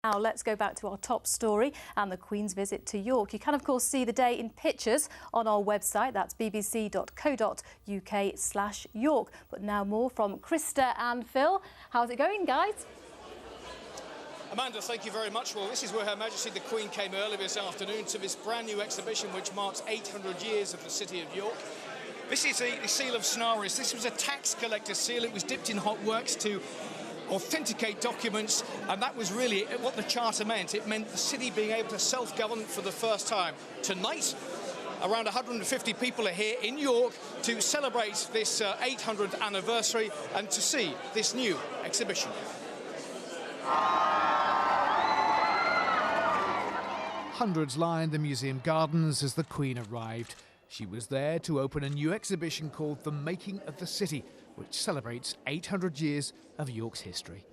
Now let's go back to our top story and the Queen's visit to York. You can of course see the day in pictures on our website, that's bbc.co.uk/York. But now more from Krista and Phil. How's it going, guys? Amanda, thank you very much. Well, this is where Her Majesty the Queen came earlier this afternoon to this brand new exhibition which marks 800 years of the city of York. This is the Seal of Snaris. This was a tax collector's seal. It was dipped in hot wax to authenticate documents, and that was really what the charter meant. It meant the city being able to self-govern for the first time. Tonight, around 150 people are here in York to celebrate this 800th anniversary and to see this new exhibition. Hundreds lined the museum gardens as the Queen arrived. She was there to open a new exhibition called The Making of the City, which celebrates 800 years of York's history.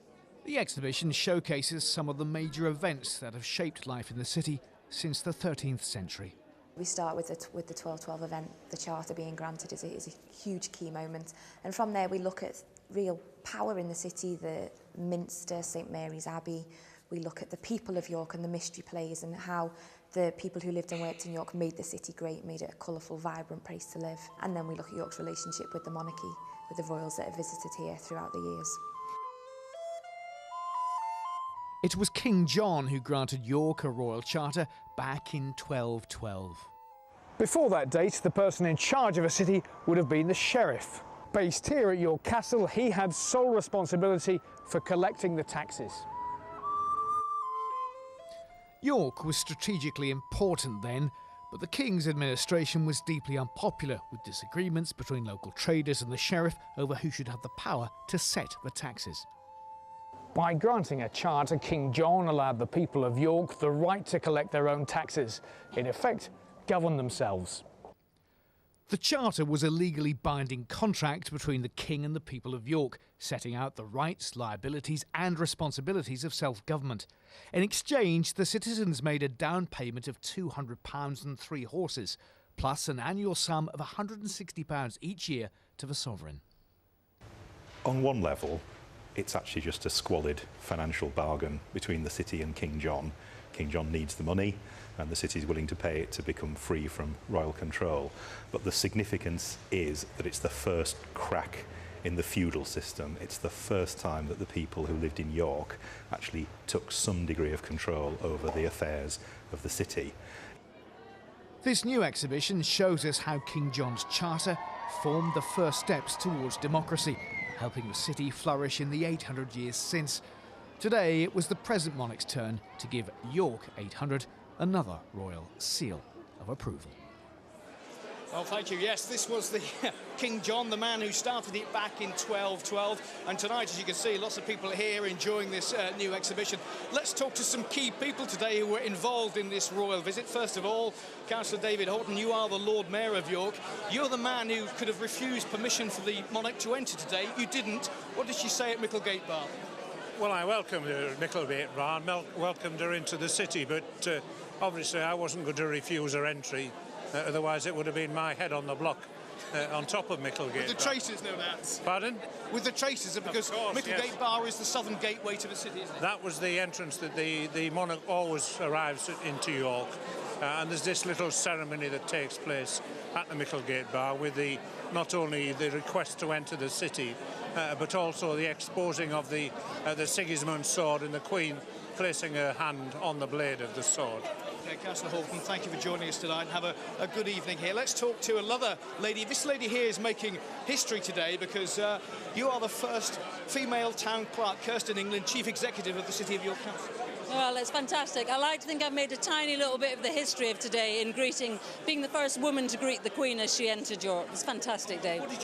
The exhibition showcases some of the major events that have shaped life in the city since the 13th century. We start with the 1212 event. The Charter being granted is a huge key moment. And from there we look at real power in the city, the Minster, St Mary's Abbey. We look at the people of York and the mystery plays and how the people who lived and worked in York made the city great, made it a colourful, vibrant place to live. And then we look at York's relationship with the monarchy, with the royals that have visited here throughout the years. It was King John who granted York a royal charter back in 1212. Before that date, the person in charge of a city would have been the sheriff. Based here at York Castle, he had sole responsibility for collecting the taxes. York was strategically important then, but the King's administration was deeply unpopular, with disagreements between local traders and the sheriff over who should have the power to set the taxes. By granting a charter, King John allowed the people of York the right to collect their own taxes, in effect, govern themselves. The charter was a legally binding contract between the King and the people of York, setting out the rights, liabilities and responsibilities of self-government. In exchange, the citizens made a down payment of £200 and 3 horses, plus an annual sum of £160 each year to the sovereign. On one level, it's actually just a squalid financial bargain between the city and King John. King John needs the money and the city is willing to pay it to become free from royal control. But the significance is that it's the first crack in the feudal system. It's the first time that the people who lived in York actually took some degree of control over the affairs of the city. This new exhibition shows us how King John's charter formed the first steps towards democracy, helping the city flourish in the 800 years since. Today, it was the present monarch's turn to give York 800 another royal seal of approval. Well, thank you. Yes, this was the King John, the man who started it back in 1212. And tonight, as you can see, lots of people are here enjoying this new exhibition. Let's talk to some key people today who were involved in this royal visit. First of all, Councillor David Horton, you are the Lord Mayor of York. You're the man who could have refused permission for the monarch to enter today. You didn't. What did she say at Micklegate Bar? Well, I welcomed her at Micklegate Bar, welcomed her into the city, but obviously I wasn't going to refuse her entry. Otherwise, it would have been my head on the block on top of Micklegate. With the traitors, no doubt. Pardon? With the traitors, because Micklegate Bar is the southern gateway to the city, isn't it? That was the entrance that the monarch always arrives into York. And there's this little ceremony that takes place at the Micklegate Bar with not only the request to enter the city, but also the exposing of the Sigismund sword and the Queen placing her hand on the blade of the sword. Okay, Councillor Horton, thank you for joining us tonight and have a good evening here. Let's talk to another lady. This lady here is making history today because you are the first female town clerk, Kirsten England, Chief Executive of the City of York Council. Well, it's fantastic. I like to think I've made a tiny little bit of the history of today in being the first woman to greet the Queen as she entered York. It's a fantastic day.